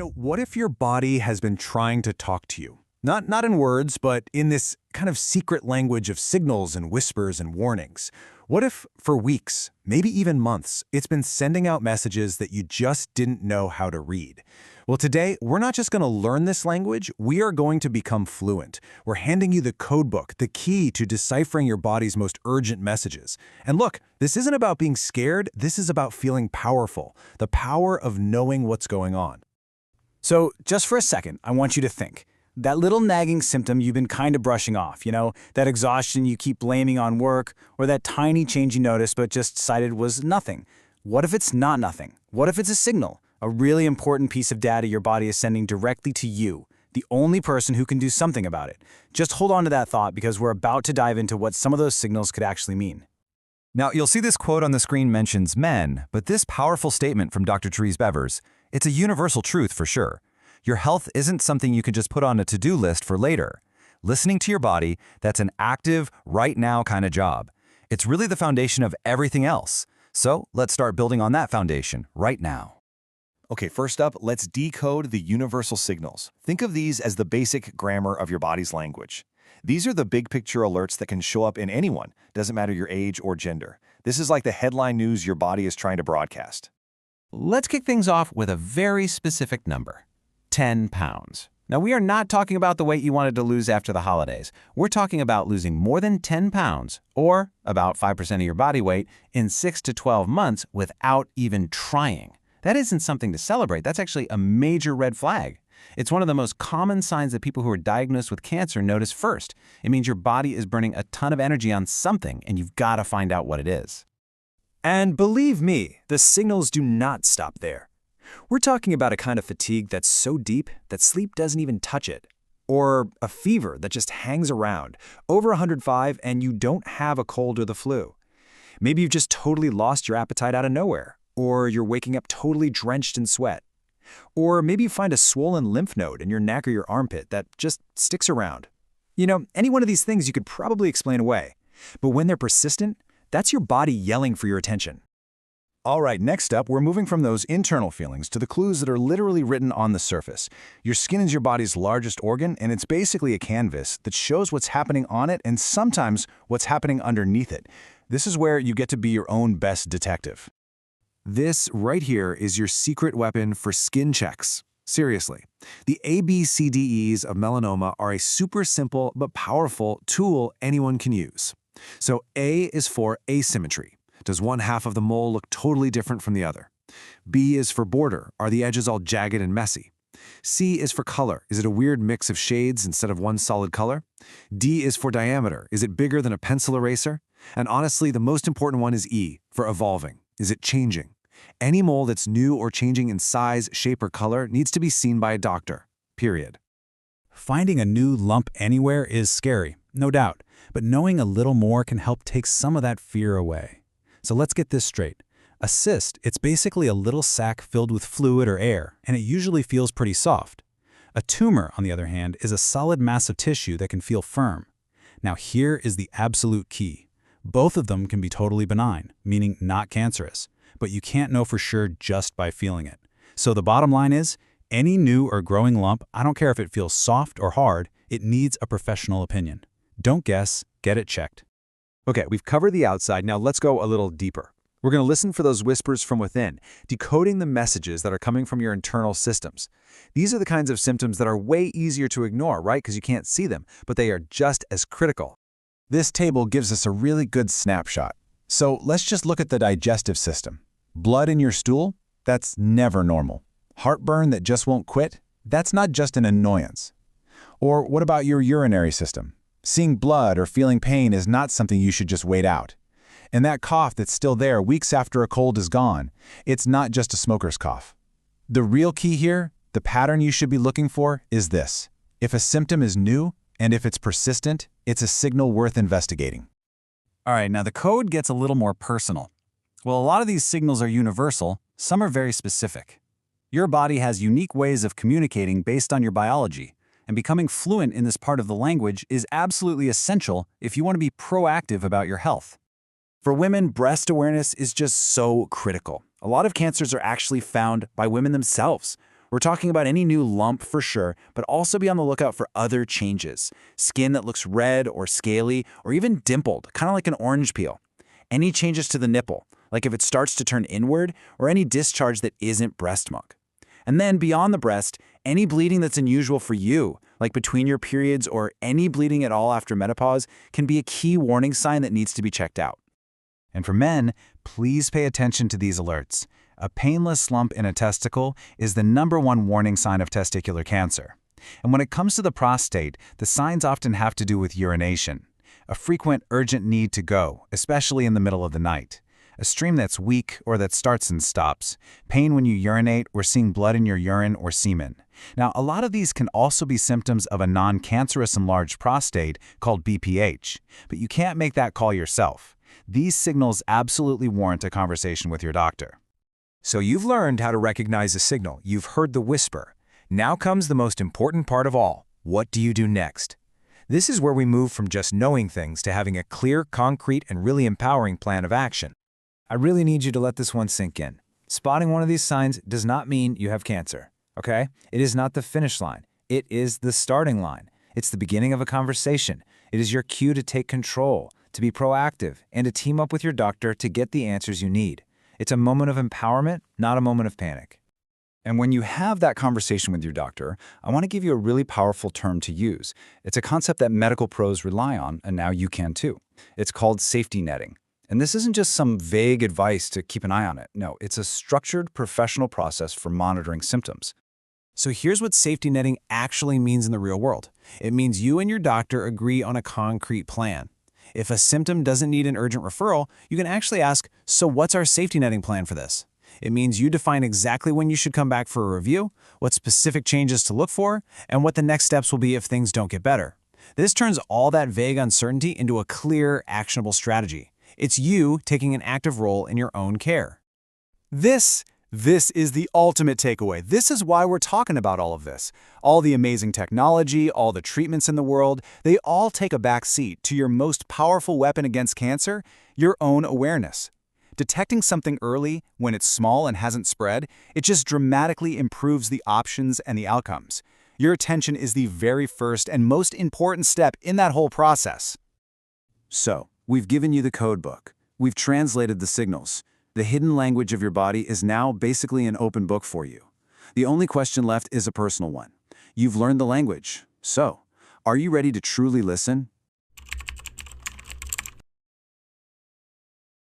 What if your body has been trying to talk to you? Not in words, but in this kind of secret language of signals and whispers and warnings. What if, for weeks, maybe even months, it's been sending out messages that you just didn't know how to read? Well, today, we're not just going to learn this language, we are going to become fluent. We're handing you the codebook, the key to deciphering your body's most urgent messages. And look, this isn't about being scared, this is about feeling powerful, the power of knowing what's going on. So, just for a second, I want you to think. That little nagging symptom you've been kind of brushing off, that exhaustion you keep blaming on work, or that tiny change you noticed but just decided was nothing. What if it's not nothing? What if it's a signal, a really important piece of data your body is sending directly to you, the only person who can do something about it? Just hold on to that thought because we're about to dive into what some of those signals could actually mean. Now, you'll see this quote on the screen mentions men, but this powerful statement from Dr. Therese Bevers, it's a universal truth for sure. Your health isn't something you can just put on a to-do list for later. Listening to your body, that's an active, right-now kind of job. It's really the foundation of everything else. So let's start building on that foundation right now. Okay, first up, let's decode the universal signals. Think of these as the basic grammar of your body's language. These are the big picture alerts that can show up in anyone, doesn't matter your age or gender. This is like the headline news your body is trying to broadcast. Let's kick things off with a very specific number. 10 pounds. Now, we are not talking about the weight you wanted to lose after the holidays. We're talking about losing more than 10 pounds, or about 5% of your body weight, in 6 to 12 months without even trying. That isn't something to celebrate. That's actually a major red flag. It's one of the most common signs that people who are diagnosed with cancer notice first. It means your body is burning a ton of energy on something, and you've got to find out what it is. And believe me, the signals do not stop there. We're talking about a kind of fatigue that's so deep that sleep doesn't even touch it. Or a fever that just hangs around, over 105, and you don't have a cold or the flu. Maybe you've just totally lost your appetite out of nowhere. Or you're waking up totally drenched in sweat. Or maybe you find a swollen lymph node in your neck or your armpit that just sticks around. Any one of these things you could probably explain away. But when they're persistent, that's your body yelling for your attention. All right, next up, we're moving from those internal feelings to the clues that are literally written on the surface. Your skin is your body's largest organ, and it's basically a canvas that shows what's happening on it and sometimes what's happening underneath it. This is where you get to be your own best detective. This right here is your secret weapon for skin checks. Seriously. The ABCDEs of melanoma are a super simple but powerful tool anyone can use. So A is for asymmetry. Does one half of the mole look totally different from the other? B is for border. Are the edges all jagged and messy? C is for color. Is it a weird mix of shades instead of one solid color? D is for diameter. Is it bigger than a pencil eraser? And honestly, the most important one is E, for evolving. Is it changing? Any mole that's new or changing in size, shape, or color needs to be seen by a doctor. Period. Finding a new lump anywhere is scary, no doubt, but knowing a little more can help take some of that fear away. So let's get this straight. A cyst, it's basically a little sac filled with fluid or air, and it usually feels pretty soft. A tumor, on the other hand, is a solid mass of tissue that can feel firm. Now here is the absolute key. Both of them can be totally benign, meaning not cancerous, but you can't know for sure just by feeling it. So the bottom line is, any new or growing lump, I don't care if it feels soft or hard, it needs a professional opinion. Don't guess, get it checked. Okay, we've covered the outside, now let's go a little deeper. We're going to listen for those whispers from within, decoding the messages that are coming from your internal systems. These are the kinds of symptoms that are way easier to ignore, right? Because you can't see them, but they are just as critical. This table gives us a really good snapshot. So let's just look at the digestive system. Blood in your stool? That's never normal. Heartburn that just won't quit? That's not just an annoyance. Or what about your urinary system? Seeing blood or feeling pain is not something you should just wait out. And that cough that's still there weeks after a cold is gone, it's not just a smoker's cough. The real key here, the pattern you should be looking for, is this. If a symptom is new, and if it's persistent, it's a signal worth investigating. All right, now the code gets a little more personal. While a lot of these signals are universal, some are very specific. Your body has unique ways of communicating based on your biology, and becoming fluent in this part of the language is absolutely essential if you want to be proactive about your health. For women, breast awareness is just so critical. A lot of cancers are actually found by women themselves, We're talking about any new lump for sure, but also be on the lookout for other changes. Skin that looks red or scaly or even dimpled, kind of like an orange peel. Any changes to the nipple, like if it starts to turn inward, or any discharge that isn't breast milk. And then beyond the breast, any bleeding that's unusual for you, like between your periods or any bleeding at all after menopause, can be a key warning sign that needs to be checked out. And for men, please pay attention to these alerts. A painless lump in a testicle is the #1 warning sign of testicular cancer. And when it comes to the prostate, the signs often have to do with urination, a frequent urgent need to go, especially in the middle of the night, a stream that's weak or that starts and stops, pain when you urinate or seeing blood in your urine or semen. Now, a lot of these can also be symptoms of a non-cancerous enlarged prostate called BPH, but you can't make that call yourself. These signals absolutely warrant a conversation with your doctor. So you've learned how to recognize a signal. You've heard the whisper. Now comes the most important part of all. What do you do next? This is where we move from just knowing things to having a clear, concrete, and really empowering plan of action. I really need you to let this one sink in. Spotting one of these signs does not mean you have cancer, okay? It is not the finish line. It is the starting line. It's the beginning of a conversation. It is your cue to take control, to be proactive, and to team up with your doctor to get the answers you need. It's a moment of empowerment, not a moment of panic. And when you have that conversation with your doctor, I want to give you a really powerful term to use. It's a concept that medical pros rely on, and now you can too. It's called safety netting. And this isn't just some vague advice to keep an eye on it. No, it's a structured professional process for monitoring symptoms. So here's what safety netting actually means in the real world. It means you and your doctor agree on a concrete plan. If a symptom doesn't need an urgent referral, you can actually ask, so what's our safety netting plan for this? It means you define exactly when you should come back for a review, what specific changes to look for, and what the next steps will be if things don't get better. This turns all that vague uncertainty into a clear, actionable strategy. It's you taking an active role in your own care. This is the ultimate takeaway. This is why we're talking about all of this. All the amazing technology, all the treatments in the world, they all take a back seat to your most powerful weapon against cancer, your own awareness. Detecting something early, when it's small and hasn't spread, it just dramatically improves the options and the outcomes. Your attention is the very first and most important step in that whole process. So, we've given you the code book. We've translated the signals. The hidden language of your body is now basically an open book for you. The only question left is a personal one. You've learned the language. So, are you ready to truly listen,